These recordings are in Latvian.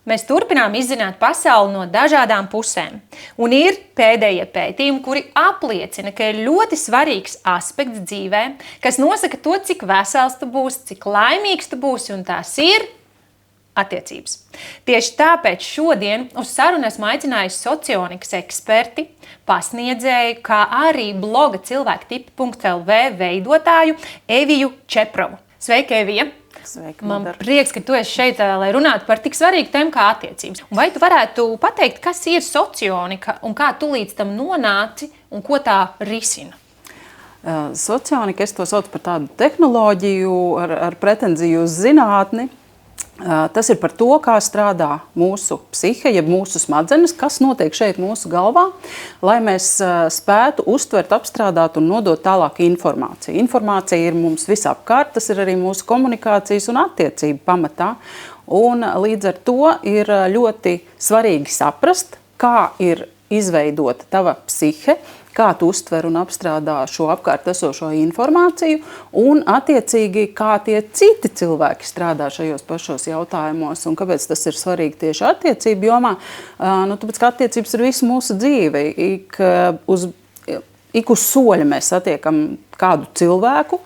Mēs turpinām izzināt pasauli no dažādām pusēm. Un ir pēdējie pētījumi, kuri apliecina, ka ir ļoti svarīgs aspekts dzīvē, kas nosaka to, cik vesels tu būsi, cik laimīgs tu būsi, un tās ir attiecības. Tieši tāpēc šodien uz sarunu esmu aicinājusi socionikas eksperti, pasniedzēju, kā arī bloga cilvēktipi.lv veidotāju Eviju Čeprovu. Sveika, Evija! Sveika, Man Madara. prieks, ka tu esi šeit, lai runātu par tik svarīgu tēmu kā attiecības. Un vai tu varētu pateikt, kas ir socionika un kā tu līdz tam nonāci un ko tā risina? Socionika, es to saucu par tādu tehnoloģiju ar pretenziju uz zinātni. Tas ir par to, kā strādā mūsu psihe, jeb mūsu smadzenes, kas notiek šeit mūsu galvā, lai mēs spētu uztvert, apstrādāt un nodot tālāk informāciju. Informācija ir mums visapkārt, tas ir arī mūsu komunikācijas un attiecību pamatā. Un līdz ar to ir ļoti svarīgi saprast, kā ir izveidota tava psihe, kā tu uztver un apstrādā šo apkārt esošo informāciju un, attiecīgi, kā tie citi cilvēki strādā šajos pašos jautājumos un kāpēc tas ir svarīgi tieši attiecību jomā. Tāpēc, ka attiecības ir visu mūsu dzīvi. Ik uz soļa mēs satiekam kādu cilvēku.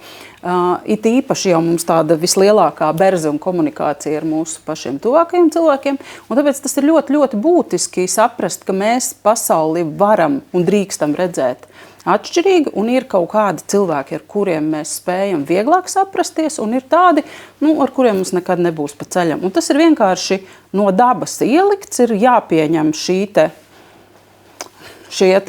It īpaši jau mums tāda vislielākā berze un komunikācija ar mūsu pašiem tuvākajiem cilvēkiem. Un tāpēc tas ir ļoti, ļoti būtiski saprast, ka mēs pasauli varam un drīkstam redzēt atšķirīgi, un ir kaut kādi cilvēki, ar kuriem mēs spējam vieglāk saprasties, un ir tādi, ar kuriem mums nekad nebūs pa ceļam. Un tas ir vienkārši no dabas ielikts, ir jāpieņem šie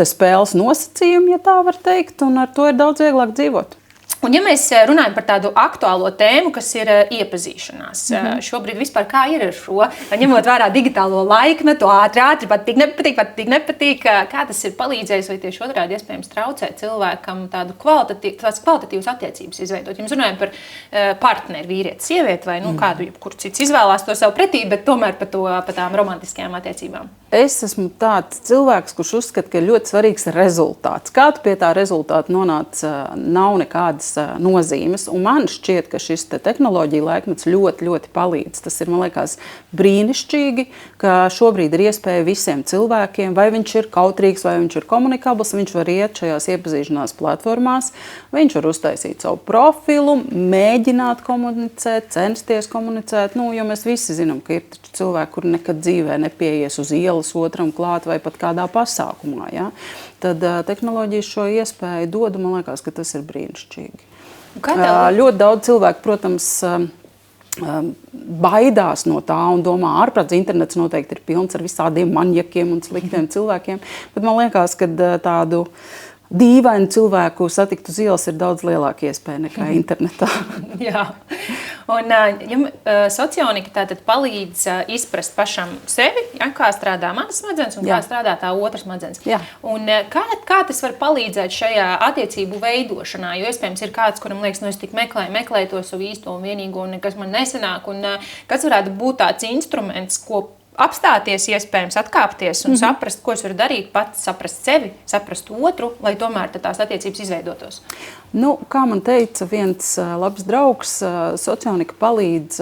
spēles nosacījumi, ja tā var teikt, un ar to ir daudz vieglāk dzīvot. Un ja mēs runājam par tādu aktuālo tēmu, kas ir iepazīšanās, šobrīd vispār kā ir ar šo, ņemot vērā digitālo laikmetu, ātri, patīk, nepatīk, kā tas ir palīdzējis vai tieši otrādi iespējams traucē cilvēkam tādas kvalitatīvas attiecības izveidot. Ja mēs runājam par partneri, vīrieti, sievieti vai kādu, kur cits izvēlās to savu pretī, bet tomēr par tām romantiskajām attiecībām. Es esmu tāds cilvēks, kurš uzskata, ka ir ļoti svarīgs rezultāts. Kā tu pie tā rezultāta nonāc, nav nekādas nozīmes. Un man šķiet, ka šis tehnoloģija laikmets ļoti, ļoti palīdz. Tas ir, man liekas, brīnišķīgi, ka šobrīd ir iespēja visiem cilvēkiem, vai viņš ir kautrīgs, vai viņš ir komunikabls, viņš var iet šajās iepazīšanās platformās, viņš var uztaisīt savu profilu, mēģināt komunicēt, censties komunicēt, jo mēs visi zinām, ka ir cilvēki, kuri nekad dzīvē nepieies uz ielas otram klāt vai pat kādā pasākumā. Ja? Tad tehnoloģija šo iespēju dod, man liekas, ka tas ir brīnišķīgi. Ļoti daudz cilvēku, protams, baidās no tā un domā, ārprāts internets noteikti ir pilns ar visādiem maņakiem un sliktiem cilvēkiem, bet man liekas, ka tādu dīvainu cilvēku satikt uz ielas ir daudz lielāka iespēja nekā internetā. Jā. Un ja socionika tātad palīdz izprast pašam sevi, ja, kā strādā manas smadzenes un kā strādā tā otras smadzenes. Jā. Un kā tas var palīdzēt šajā attiecību veidošanā? Jo iespējams ir kāds, kuram liekas, es tik meklēju to savu īsto un vienīgo un nekas man nesanāk. Un kas varētu būt tāds instruments, ko apstāties, iespējams atkāpties un saprast, ko es varu darīt pats, saprast sevi, saprast otru, lai tomēr tās attiecības izveidotos? Kā man teica viens labs draugs, socionika palīdz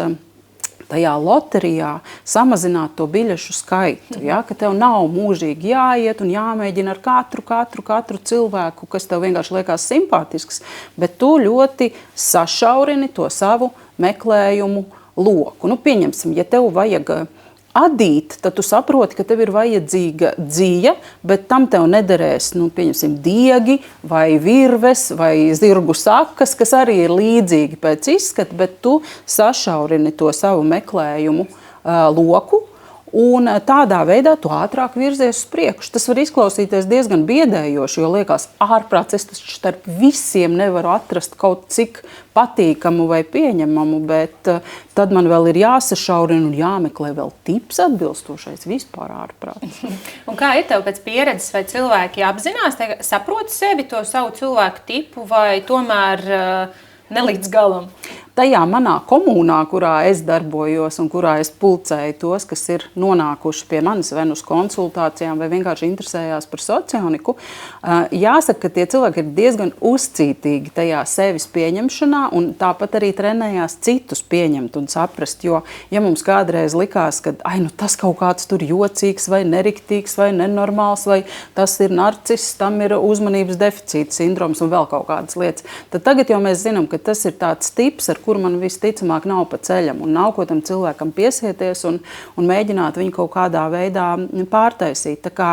tajā loterijā samazināt to biļešu skaitu, ja? Ka tev nav mūžīgi jāiet un jāmēģina ar katru cilvēku, kas tev vienkārši liekas simpātisks, bet tu ļoti sašaurini to savu meklējumu loku. Pieņemsim, ja tev vajag adīt, tad tu saproti, ka tev ir vajadzīga dzija, bet tam tev nederēs, pieņemsim, diegi vai virves vai zirgu sakas, kas arī ir līdzīgi pēc izskata, bet tu sašaurini to savu meklējumu loku. Un tādā veidā tu ātrāk virzies uz priekšu. Tas var izklausīties diezgan biedējoši, jo liekas, ārprāts, es taču starp visiem nevaru atrast kaut cik patīkamu vai pieņemamu, bet tad man vēl ir jāsašaurina un jāmeklē vēl tips atbilstošais vispār ārprāts. Un kā ir tev pēc pieredzes, vai cilvēki apzinās, saprot sevi, to savu cilvēku tipu, vai tomēr ne līdz galam? tajā manā komunā, kurā es darbojos un kurā es pulcēju tos, kas ir nonākuši pie manis vai uz konsultācijām vai vienkārši interesējās par socioniku, jāsaka, ka tie cilvēki ir diezgan uzcītīgi tajā sevis pieņemšanā un tāpat arī trenējās citus pieņemt un saprast, jo, ja mums kādreiz likās, ka tas kaut kāds tur jocīgs vai neriktīgs vai nenormāls vai tas ir narciss, tam ir uzmanības deficīta sindroms un vēl kaut kādas lietas, tad tagad jau mēs zinām, ka tas ir tāds tips, ar kuru man visticamāk nav pa ceļam un nav ko tam cilvēkam piesieties un mēģināt viņu kaut kādā veidā pārtaisīt. Tā kā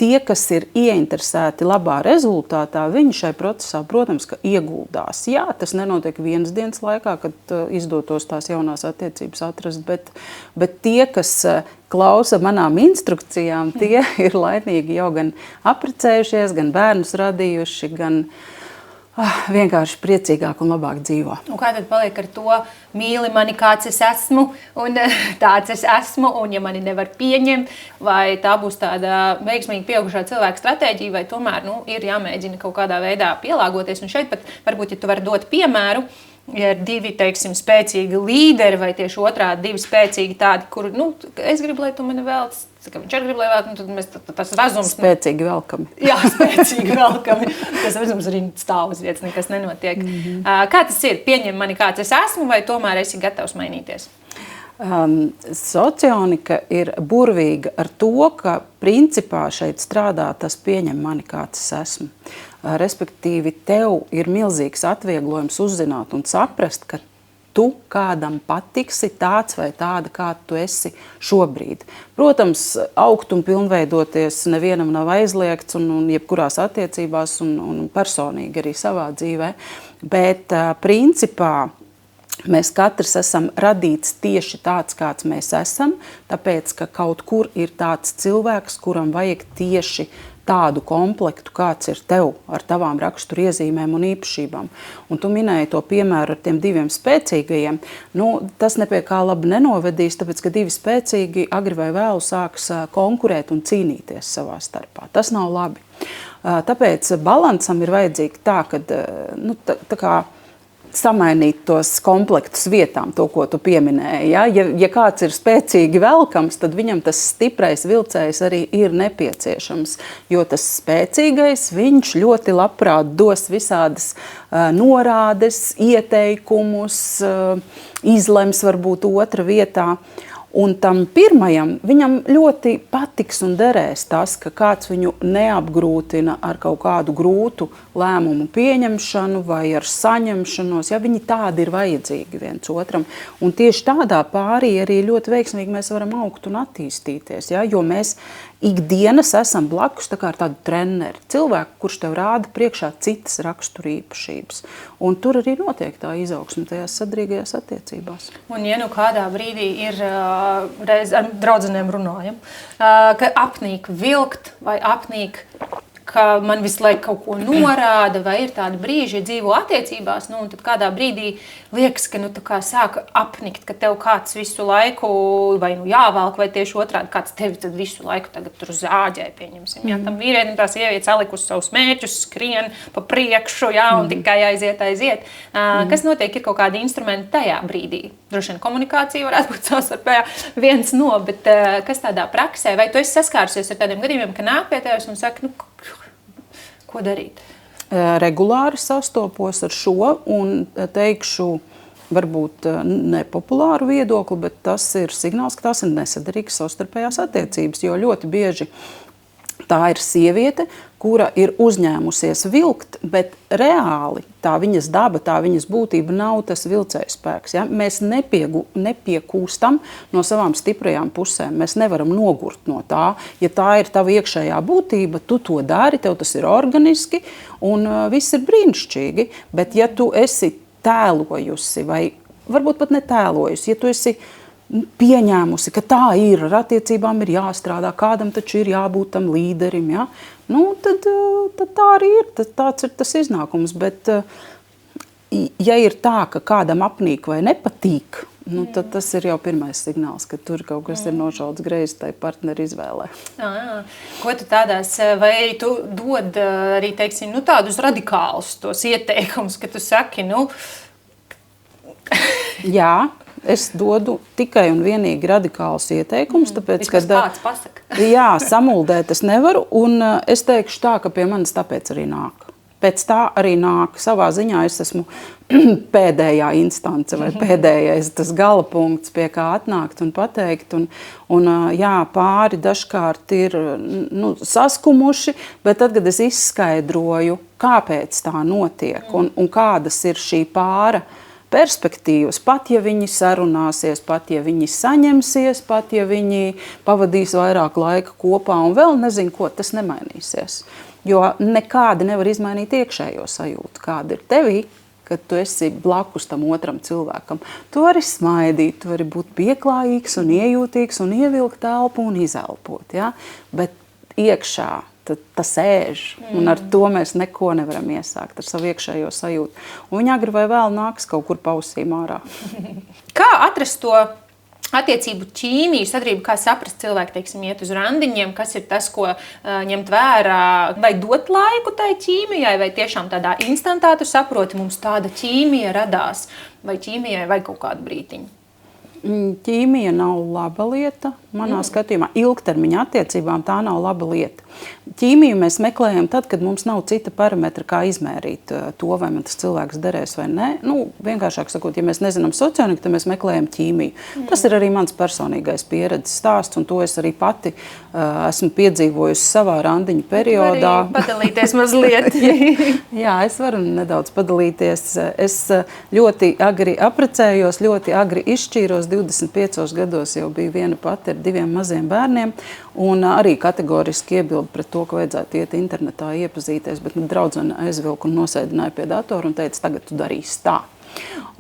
tie, kas ir ieinteresēti labā rezultātā, viņi šai procesā, protams, ka ieguldās. Jā, tas nenotiek vienas dienas laikā, kad izdotos tās jaunās attiecības atrast, bet tie, kas klausa manām instrukcijām, tie ir laimīgi jau gan apprecējušies, gan bērnus radījuši, gan vienkārši priecīgāk un labāk dzīvo. Un kā tad paliek ar to, mīli mani, kāds es esmu, un tāds es esmu, un ja mani nevar pieņemt, vai tā būs tāda veiksmīgi pieaugušā cilvēka stratēģija, vai tomēr ir jāmēģina kaut kādā veidā pielāgoties. Un šeit pat varbūt, ja tu vari dot piemēru, ja ir divi, teiksim, spēcīgi līderi, vai tieši otrādi divi spēcīgi tādi, kur, es gribu, lai tu mani velc, ka viņš arī grib, lai velc, tad mēs tas razums... Spēcīgi velkami. Jā, spēcīgi velkami. Tas razums arī stāv uz vietas, nekas nenotiek. Kā tas ir? Pieņem mani, kāds es esmu, vai tomēr esi gatavs mainīties? Socionika ir burvīga ar to, ka principā šeit strādā tas pieņem mani, kāds es esmu. Respektīvi, tev ir milzīgs atvieglojums uzzināt un saprast, ka tu kādam patiksi tāds vai tāda, kāda tu esi šobrīd. Protams, augt un pilnveidoties nevienam nav aizliegts un jebkurās attiecībās un personīgi arī savā dzīvē, bet principā mēs katrs esam radīts tieši tāds, kāds mēs esam, tāpēc, ka kaut kur ir tāds cilvēks, kuram vajag tieši tādu komplektu, kāds ir tev ar tavām raksturiezīmēm un īpašībām. Un tu minēji to piemēru ar tiem diviem spēcīgajiem. Tas nepie kā labi nenovedīs, tāpēc, ka divi spēcīgi agri vai vēlu sāks konkurēt un cīnīties savā starpā. Tas nav labi. Tāpēc balansam ir vajadzīgi tā, ka tā kā samainīt tos komplektus vietām, to, ko tu pieminēji. Ja? Ja kāds ir spēcīgi velkams, tad viņam tas stiprais vilcējs arī ir nepieciešams, jo tas spēcīgais, viņš ļoti labprāt dos visādas norādes, ieteikumus, izlems varbūt otra vietā. Un tam pirmajam, viņam ļoti patiks un derēs tas, ka kāds viņu neapgrūtina ar kaut kādu grūtu lēmumu pieņemšanu vai ar saņemšanos, ja viņi tādi ir vajadzīgi viens otram. Un tieši tādā pārī arī ļoti veiksmīgi mēs varam augt un attīstīties, ja? Jo mēs ikdienas esam blakus tā kā ar tādu treneri, cilvēku, kurš tev rāda priekšā citas raksturīpašības. Un tur arī notiek tā izaugsme tajās sadrīgajās attiecībās. Un ja kādā brīdī ir, reiz ar draudzenēm runājam, ka apnīk vilkt vai apnīk, ka man visu laiku kaut ko norāda, vai ir tādi brīži, ja dzīvo attiecībās, un tad kādā brīdī liekas, ka tā kā sāk apnikt, ka tev kāds visu laiku vai jāvelk, vai tieši otrādi kāds tevi tad visu laiku tagad tur zāģē, pieņemsim. Ja, tam vīrietim tā sieviete salikusi savus mērķus, skrien pa priekšu, ja, un tikai aiziet. Kas notiek, ir kaut kādi instrumenti tajā brīdī? Droši vien komunikācija varētu būt savstarpējā viens no, bet kas tādā praksē, vai tu esi saskārusies ar tādiem gadījumiem, ka nāk pie tevis un saka, ko darīt? Regulāri sastopos ar šo un teikšu varbūt nepopulāru viedokli, bet tas ir signāls, ka tās ir nesaderīgas savstarpējās attiecības, jo ļoti bieži tā ir sieviete, kura ir uzņēmusies vilkt, bet reāli tā viņas daba, tā viņas būtība nav tas vilcējspēks. Ja? Mēs nepiekūstam no savām stiprajām pusēm. Mēs nevaram nogurt no tā. Ja tā ir tava iekšējā būtība, tu to dari, tev tas ir organiski un viss ir brīnišķīgi. Bet ja tu esi tēlojusi vai varbūt pat netēlojusi, ja tu esi pieņēmusi, ka tā ir, ar attiecībām ir jāstrādā, kādam taču ir jābūt tam līderim, ja? Tad tā arī ir, tāds ir tas iznākums, bet ja ir tā, ka kādam apnīk vai nepatīk, tad tas ir jau pirmais signāls, ka tur kaut kas ir nošauts greizi tai partneri izvēlē. Ko tu tādās, vai tu dod arī, teiksim, tādus radikālus tos ieteikumus, ka tu saki, Jā, es dodu tikai un vienīgi radikālus ieteikumus, tāpēc, ka jā, samuldēt es nevaru, un es teikšu tā, ka pie manis tāpēc arī nāk. Pēc tā arī nāk. Savā ziņā es esmu pēdējā instance vai pēdējais tas gala punkts, pie kā atnākt un pateikt. Un jā, pāri dažkārt ir saskumuši, bet tad, kad es izskaidroju, kāpēc tā notiek un kādas ir šī pāra perspektīvas, pat ja viņi sarunāsies, pat ja viņi saņemsies, pat ja viņi pavadīs vairāk laika kopā un vēl nezinu ko, tas nemainīsies. Jo nekādi nevar izmainīt iekšējo sajūtu, kāda ir tevī, kad tu esi blakus tam otram cilvēkam. Tu vari smaidīt, tu vari būt pieklājīgs un iejūtīgs un ievilkt telpu un izelpot, ja? Bet iekšā tas ēž, un ar to mēs neko nevaram iesākt, ar savu iekšējo sajūtu. Un viņi agri vai vēl nāks kaut kur pausīm ārā. Kā atrast to attiecību ķīmiju, sadarbību, kā saprast cilvēku, teiksim, iet uz randiņiem, kas ir tas, ko ņemt vērā, vai dot laiku tai ķīmijai, vai tiešām tādā instantā tu saproti, mums tāda ķīmija radās, vai ķīmijai vai kaut kādu brītiņu? Ķīmija nav laba lieta, manā skatījumā. Ilgtermiņa attiecībām tā nav laba lieta. Ķīmiju mēs meklējam tad, kad mums nav cita parametra, kā izmērīt to, vai man tas cilvēks derēs vai nē. Vienkāršāk sakot, ja mēs nezinām socioniku, tad mēs meklējam ķīmiju. Tas ir arī mans personīgais pieredzes stāsts, un to es arī pati esmu piedzīvojusi savā randiņu periodā. Arī padalīties mazliet. Jā, es varu nedaudz padalīties. Es ļoti agri apprecējos, ļoti agri izšķīros. 25 gados jau biju viena pati ar 2 maziem bērniem, un arī kategoriski iebildu pret to, ka vajadzētu iet internetā iepazīties, bet draudzene aizvilka un nosēdināja pie datora un teica, tagad tu darīsi tā.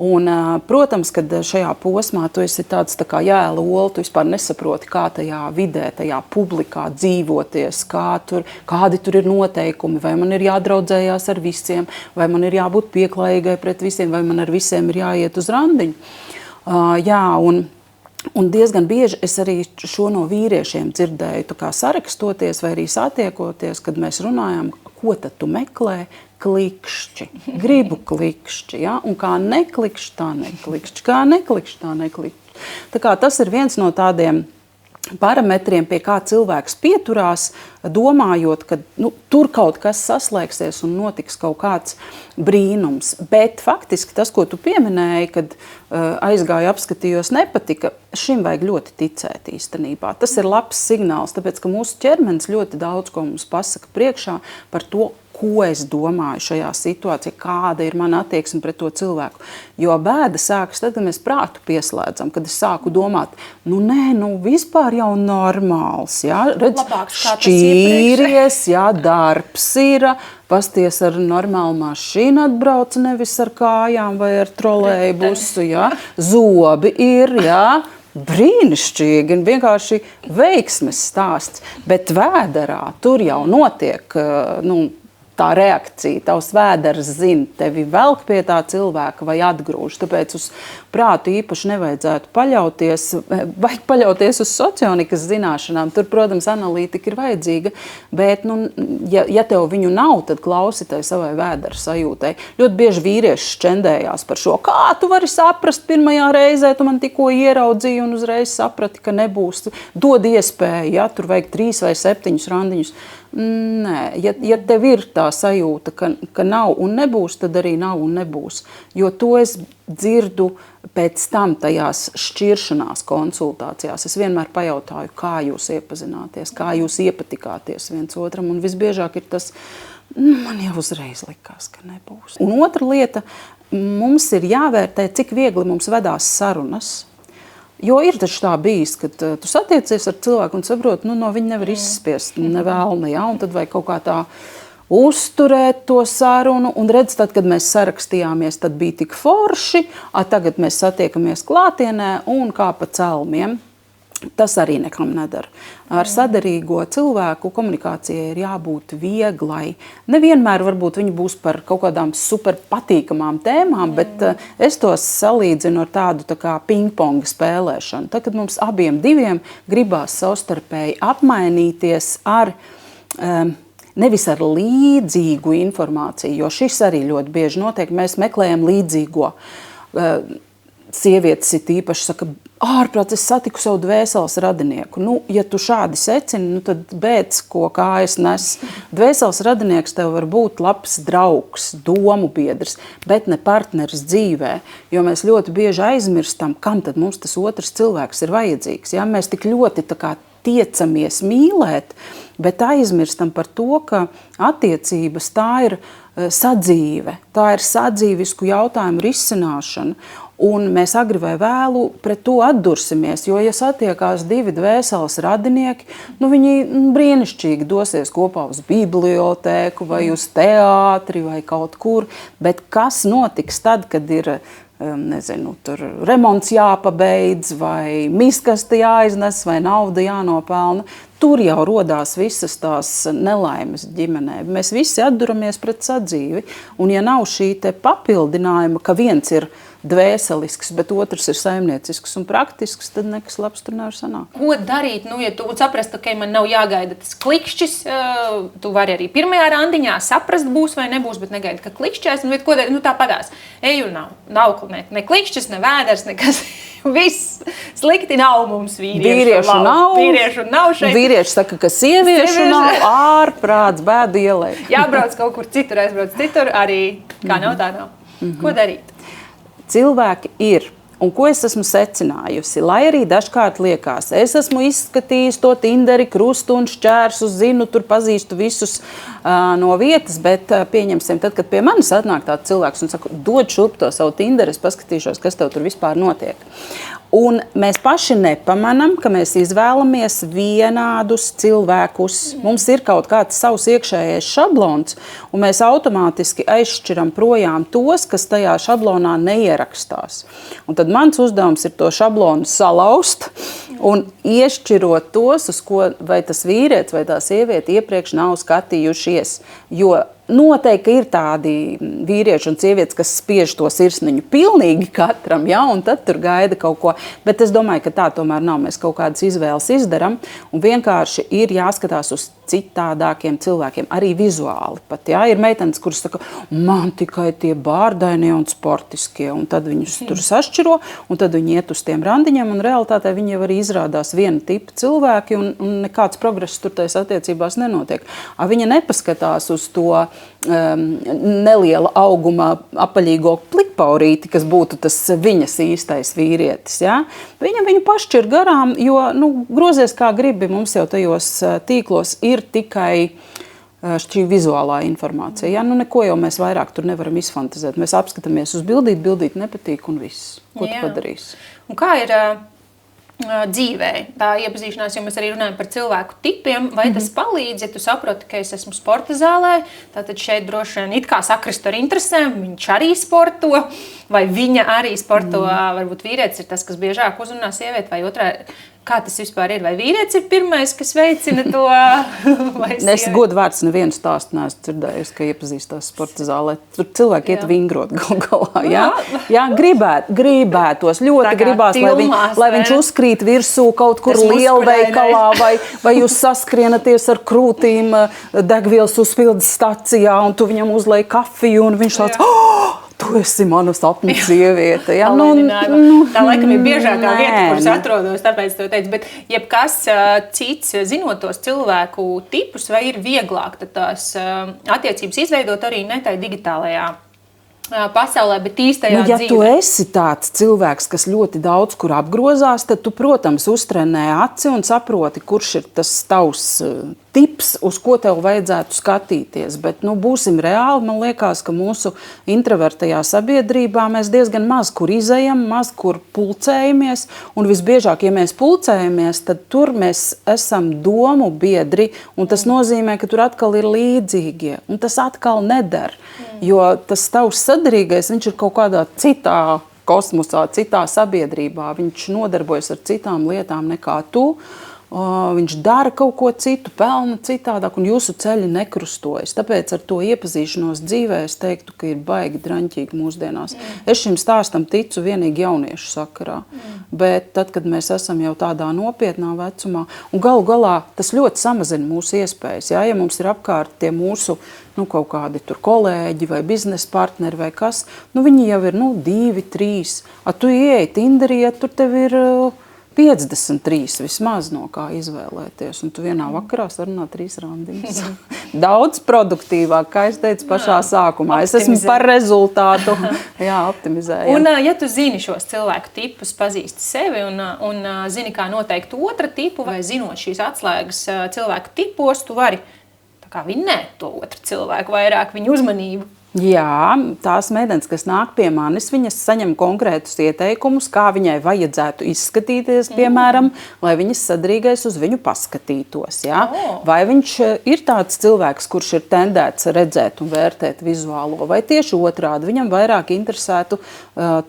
Un, protams, kad šajā posmā tu esi tāds tā kā jēla ola, tu vispār nesaproti, kā tajā vidē, tajā publikā dzīvoties, kādi tur ir noteikumi, vai man ir jādraudzējās ar visiem, vai man ir jābūt pieklājīgai pret visiem, vai man ar visiem ir jāiet uz randiņu. Jā, un diezgan bieži es arī šo no vīriešiem dzirdēju, tā kā sarakstoties vai arī satiekoties, kad mēs runājam, ko tad tu meklē? Klikšķi. Gribu klikšķi, ja? Un kā neklikšķi, tā neklikšķi. Kā neklikšķi, tā neklikšķi. Tā kā tas ir viens no tādiem parametriem, pie kā cilvēks pieturās, domājot, ka tur kaut kas saslēgsies un notiks kaut kāds brīnums. Bet faktiski tas, ko tu pieminēji, kad aizgāju, apskatījos, nepatika, šim vajag ļoti ticēt īstenībā. Tas ir labs signāls, tāpēc, ka mūsu ķermenis ļoti daudz ko mums pasaka priekšā par to, ko es domāju šajā situācijā, kāda ir mana attieksme pret to cilvēku. Jo bēda sākas tad, kad mēs prātu pieslēdzam, kad es sāku domāt, vispār jau normāls, ja? Redz, šķīries, ja, darbs ir, pasties ar normālu mašīnu atbrauc, nevis ar kājām vai ar trolejbusu, ja? Zobi ir, ja? Brīnišķīgi un vienkārši veiksmes stāsts, bet vēderā tur jau notiek, tā reakcija, tavs vēders zina, tevi velk pie tā cilvēka vai atgrūž. Tāpēc uz prātu īpaši nevajadzētu paļauties, vajag paļauties uz socionikas zināšanām. Tur, protams, analītika ir vajadzīga, bet, ja tev viņu nav, tad klausi tai savai vēdera sajūtai. Ļoti bieži vīrieši šķendējās par šo, kā tu vari saprast pirmajā reizē, tu man tikko ieraudzīji un uzreiz saprati, ka nebūs. Dod iespēju, ja tur vajag 3 vai 7 randiņus. Nē, ja tev ir tā sajūta, ka nav un nebūs, tad arī nav un nebūs. Jo to es dzirdu pēc tam tajās šķiršanās konsultācijās. Es vienmēr pajautāju, kā jūs iepazināties, kā jūs iepatikāties viens otram. Un visbiežāk ir tas, man jau uzreiz likās, ka nebūs. Un otra lieta, mums ir jāvērtē, cik viegli mums vedās sarunas. Jo ir taču tā bijis, kad tu satiecies ar cilvēku un saproti, no viņa nevar izspiest nevēlni, ja? Un tad vajag kaut kā tā uzturēt to sarunu. Un redz, tad, kad mēs sarakstījāmies, tad bija tik forši, tagad mēs satiekamies klātienē un kā pa celmiem. Tas arī nekam nedara. Ar sadarīgo cilvēku komunikācijai ir jābūt vieglai. Nevienmēr varbūt viņi būs par kaut kādām super patīkamām tēmām, bet es tos salīdzinu ar tādu tā kā pingponga spēlēšanu. Tad, kad mums abiem diviem gribās savstarpēji apmainīties ar nevis ar līdzīgu informāciju, jo šis arī ļoti bieži notiek, mēs meklējam līdzīgo. sievietes ir īpaši saka, ārprāts, es satiku savu dvēseles radinieku. Nu, ja tu šādi secini, tad bēdz, ko kājas nes. Dvēseles radinieks tev var būt labs draugs, domu biedrs, bet ne partneris dzīvē, jo mēs ļoti bieži aizmirstam, kam tad mums tas otrs cilvēks ir vajadzīgs. Ja? Mēs tik ļoti tā kā tiecamies mīlēt, bet aizmirstam par to, ka attiecības tā ir sadzīve, tā ir sadzīvisku jautājumu risināšana. Un mēs agri vai vēlu pret to atdursimies, jo, ja satiekās divi dvēseles radinieki, viņi brīnišķīgi dosies kopā uz bibliotēku vai uz teātri vai kaut kur, bet kas notiks tad, kad ir tur remonts jāpabeidz vai miskasti jāiznes vai nauda jānopelna, tur jau rodās visas tās nelaimes ģimenē. Mēs visi atduramies pret sadzīvi, un ja nav šī te papildinājuma, ka viens ir dvēselisks, bet otrs ir saimniecisks un praktisks, tad nekas labs tur nevar sanākt. Ko darīt, ja tu saprast, ka man nav jāgaida tas klikšķis, tu vari arī pirmajā randiņā saprast, būs vai nebūs, bet negaidi, ka klikšķēs, ko darīt, tā padās. Eju nav ne klikšķis, ne vēders, nekas, viss slikti nav mums vīriešu nav šeit. Vīrieši saka, ka sieviešu nav, ārprāts, bēdu ielai. Jābrauc kaut kur citur, aizbrauc citur, arī kā nav tā nav. Ko darīt? Cilvēki ir, un ko es esmu secinājusi, lai arī dažkārt liekas, es esmu izskatījis to Tinderi, krustu un šķērsu, zinu, tur pazīstu visus no vietas, bet pieņemsim, tad, kad pie manis atnāk tāds cilvēks un saka, dod šurp to savu Tinderi, es paskatīšos, kas tev tur vispār notiek. Un mēs paši nepamanam, ka mēs izvēlamies vienādus cilvēkus. Mums ir kaut kāds savs iekšējais šablons, un mēs automātiski aizšķiram projām tos, kas tajā šablonā neierakstās. Un tad mans uzdevums ir to šablonu salauzt un iešķirot tos, uz ko vai tas vīrietis vai tā sieviete iepriekš nav skatījušies. Jo noteikti ir tādi vīrieši un sievietes, kas spiež to sirsniņu pilnīgi katram, ja, un tad tur gaida kaut ko. Bet es domāju, ka tā tomēr nav. Mēs kaut kādas izvēles izdaram, un vienkārši ir jāskatās uz citādākiem cilvēkiem, arī vizuāli pat. Ja. Ir meitenes, kuras saka, man tikai tie bārdainie un sportiskie, un tad viņus tur sašķiro, un tad viņi iet uz tiem randiņiem, un realitātē viņi jau arī izrādās viena tipa cilvēki, un nekāds progress tur tais attiecībās nenotiek. Viņa nepaskatās uz to neliela auguma apaļīgo plikpaurīti, kas būtu tas viņas īstais vīrietis. Ja? Viņu pašķir garām, jo grozies kā gribi, mums jau tajos tīklos ir tikai šī vizuālā informācija. Ja? Neko jau mēs vairāk tur nevaram izfantazēt. Mēs apskatāmies uz bildīt nepatīk un viss. Ko tu padarīsi? Un kā ir dzīvē, tā iepazīšanās, jo mēs arī runājam par cilvēku tipiem, vai tas palīdz, ja tu saproti, ka es esmu sporta zālē, tātad šeit droši vien it kā sakrist ar interesēm, viņš arī sporto, vai viņa arī sporto, varbūt vīrietis ir tas, kas biežāk uzrunā sievieti, vai otrā, kā tas vispār ir, vai vīrietis ir pirmais, kas veicina to, vai sievieti? Es godu vārds nevienu stāstu neesmu dzirdējis, ka iepazīstās sporta zālē. Tur cilvēki iet vingrot galā, jā, gribētos, ļoti tā gribās, lai viņš uzkrīt virsū kaut kur lielveikalā, vai jūs saskrienaties ar krūtīm degvielas uzpildes stacijā, un tu viņam uzlej kafiju, un viņš tāds, tu esi mana sapņu sieviete. Ja? Tā laikam ir biežākā vieta, kuras atrodos, tāpēc to teicu. Bet jebkas cits, zinot tos cilvēku tipus, vai ir vieglāk tās attiecības izveidot arī ne tai digitālajā pasaulē, bet īstajā dzīvē. Ja tu esi tāds cilvēks, kas ļoti daudz kur apgrozās, tad tu, protams, uztrenē aci un saproti, kurš ir tas tavs tips, uz ko tev vajadzētu skatīties. Bet, būsim reāli, man liekas, ka mūsu introvertajā sabiedrībā mēs diezgan maz kur izejam, maz kur pulcējamies, un visbiežāk, ja mēs pulcējamies, tad tur mēs esam domu biedri, un tas nozīmē, ka tur atkal ir līdzīgie, un tas atkal nedara, jo tas tavs sadarīgais, viņš ir kaut kādā citā kosmosā, citā sabiedrībā, viņš nodarbojas ar citām lietām nekā tu. viņš dara kaut ko citu, pelna citādāk, un jūsu ceļi nekrustojas. Tāpēc ar to iepazīšanos dzīvē es teiktu, ka ir baigi draņķīgi mūsdienās. Es šim stāstam ticu vienīgi jauniešu sakarā, bet tad, kad mēs esam jau tādā nopietnā vecumā, un galu galā tas ļoti samazina mūsu iespējas. Ja mums ir apkārt tie mūsu kaut kādi tur kolēģi vai biznesa partneri vai kas, viņi jau ir 2, 3. Tu ieeji Tinderī, tur tev ir 53 vismaz no kā izvēlēties, un tu vienā vakarā sarunā 3 randiņas. Daudz produktīvāk, kā es teicu pašā sākumā. Es esmu par rezultātu. Jā, optimizēju. Un ja tu zini šos cilvēku tipus, pazīsti sevi un zini, kā noteikt otra tipu, vai zinot šīs atslēgas cilvēku tipos, tu vari vinnēt to otru cilvēku vairāk, viņu uzmanību. Jā, tās meitenes, kas nāk pie manis, viņas saņem konkrētus ieteikumus, kā viņai vajadzētu izskatīties, piemēram, lai viņas sadrīgais uz viņu paskatītos. Ja? Vai viņš ir tāds cilvēks, kurš ir tendēts redzēt un vērtēt vizuālo, vai tieši otrādi, viņam vairāk interesētu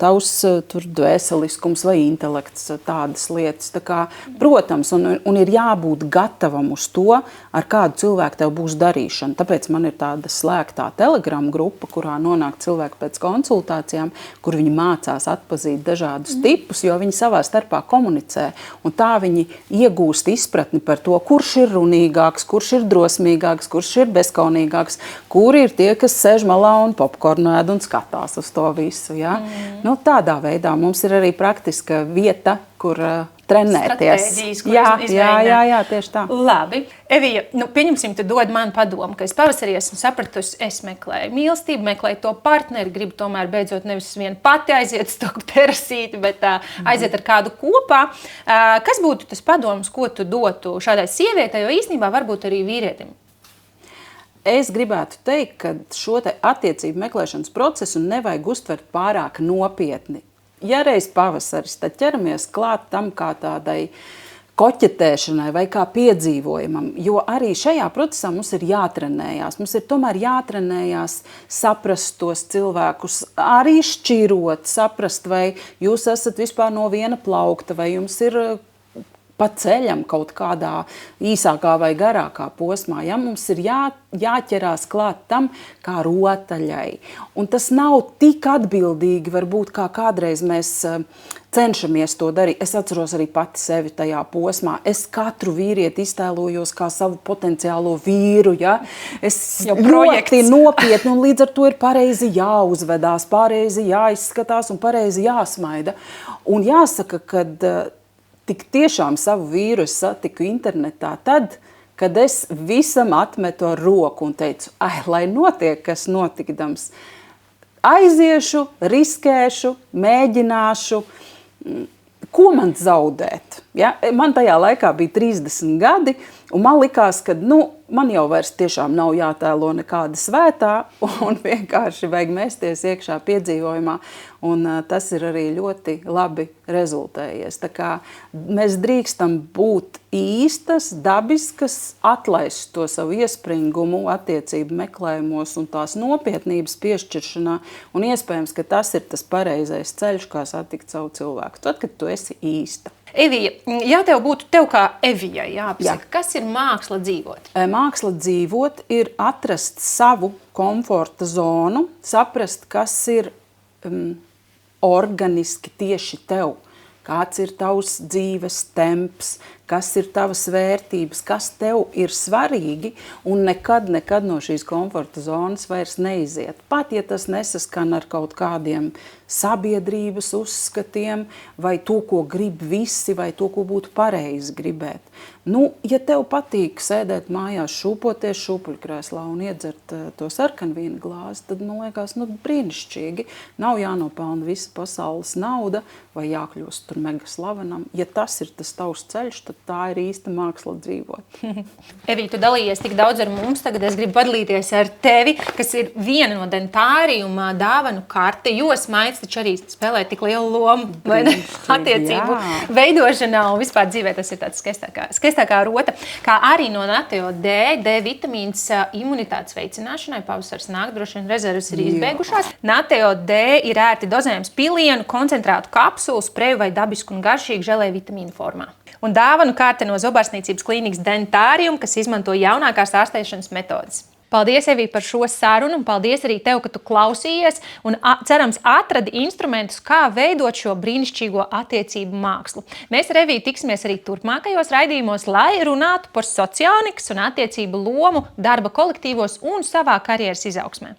tavs dvēseliskums vai intelekts, tādas lietas. Tā kā, protams, un ir jābūt gatavam uz to, ar kādu cilvēku tev būs darīšana. Tāpēc man ir tāda slēgtā Telegram grupa, kurā nonāk cilvēki pēc konsultācijām, kur viņi mācās atpazīt dažādus tipus, jo viņi savā starpā komunicē. Un tā viņi iegūst izpratni par to, kurš ir runīgāks, kurš ir drosmīgāks, kurš ir bezkaunīgāks, kuri ir tie, kas sēž malā un popkornu ēd un skatās uz to visu. Ja? Tādā veidā mums ir arī praktiska vieta, kur trenēties. Jā, tieši tā. Labi. Evija, pieņemsim, tu dod man padomu, ka es pavasarī esmu sapratusi, es meklēju mīlestību, meklēju to partneri, gribu tomēr beidzot nevis vien pati aiziet uz to terasīti, bet aiziet ar kādu kopā. Kas būtu tas padoms, ko tu dotu šādai sievietei, jo īstenībā varbūt arī vīrietim? Es gribētu teikt, ka šo attiecību meklēšanas procesu nevajag uztvert pārāk nopietni. Ja reiz pavasaris, tad ķeramies klāt tam kā tādai koķetēšanai vai kā piedzīvojumam, jo arī šajā procesā mums ir jātrenējās. Mums ir tomēr jātrenējās saprast tos cilvēkus, arī šķirot, saprast, vai jūs esat vispār no viena plaukta, vai jums ir pa ceļam kaut kādā īsākā vai garākā posmā. Ja? Mums ir jāķerās klāt tam kā rotaļai. Un tas nav tik atbildīgi, varbūt, kā kādreiz mēs cenšamies to darīt. Es atceros arī pati sevi tajā posmā. Es katru vīrieti iztēlojos kā savu potenciālo vīru. Ja? Es ļoti nopietni, un līdz ar to ir pareizi jāuzvedās, pareizi jāizskatās un pareizi jāsmaida. Un jāsaka, kad tik tiešām savu vīru es satiku internetā tad, kad es visam atmetu ar roku un teicu, lai notiek, kas notikdams. Aiziešu, riskēšu, mēģināšu, ko man zaudēt? Ja? Man tajā laikā bija 30 gadi, un man likās, ka man jau vairs tiešām nav jātēlo nekāda svētā, un vienkārši vajag mesties iekšā piedzīvojumā, un tas ir arī ļoti labi rezultējies. Tā kā mēs drīkstam būt īstas, dabiskas, atlaist to savu iespringumu attiecību meklējumos un tās nopietnības piešķiršanā, un iespējams, ka tas ir tas pareizais ceļš, kā satikt savu cilvēku. Tad, kad tu esi īsta. Evija, ja tev būtu tev kā Evijai jāapsaka, kas ir māksla dzīvot? Māksla dzīvot ir atrast savu komforta zonu, saprast, kas ir organiski tieši tev, kāds ir tavs dzīves temps, kas ir tavas vērtības, kas tev ir svarīgi, un nekad no šīs komforta zonas vairs neiziet. Pat, ja tas nesaskan ar kaut kādiem sabiedrības uzskatiem, vai to, ko grib visi, vai to, ko būtu pareizi gribēt. Ja tev patīk sēdēt mājās, šūpoties šūpuļkrēslā un iedzert to sarkanvīna glāzi, tad, man liekas, brīnišķīgi. Nav jānopelna visa pasaules nauda, vai jākļūst tur mega slavenam. Ja tas ir tas tavs ceļš, tad tā ir īsta māksla dzīvot. Evija, tu dalījies tik daudz ar mums, tagad es gribu padalīties ar tevi, kas ir viena no dentārijuma dāvanu karte, jo smaids taču arī spēlē tik lielu lomu, vai ne? Attiecību veidošanā un vispār dzīvē tas ir tāds skaistākā rota, kā arī no Nateo D vitamīns imunitātes veicināšanai, pavasars nāk, droši vien rezerves ir izbeigušās. Nateo D ir ērti dozējams pilienu, koncentrātu kapsulu, spreju vai dabisku un garšīgu želē vitamīnu formā. un dāvanu karte no Zobārstniecības klīnikas Dentārium, kas izmanto jaunākās ārstēšanas metodes. Paldies, Evī, par šo sarunu, un paldies arī tev, ka tu klausījies un cerams atradi instrumentus, kā veidot šo brīnišķīgo attiecību mākslu. Mēs ar Eviju tiksimies arī turpmākajos raidījumos, lai runātu par sociānikas un attiecību lomu darba kolektīvos un savā karjeras izaugsmē.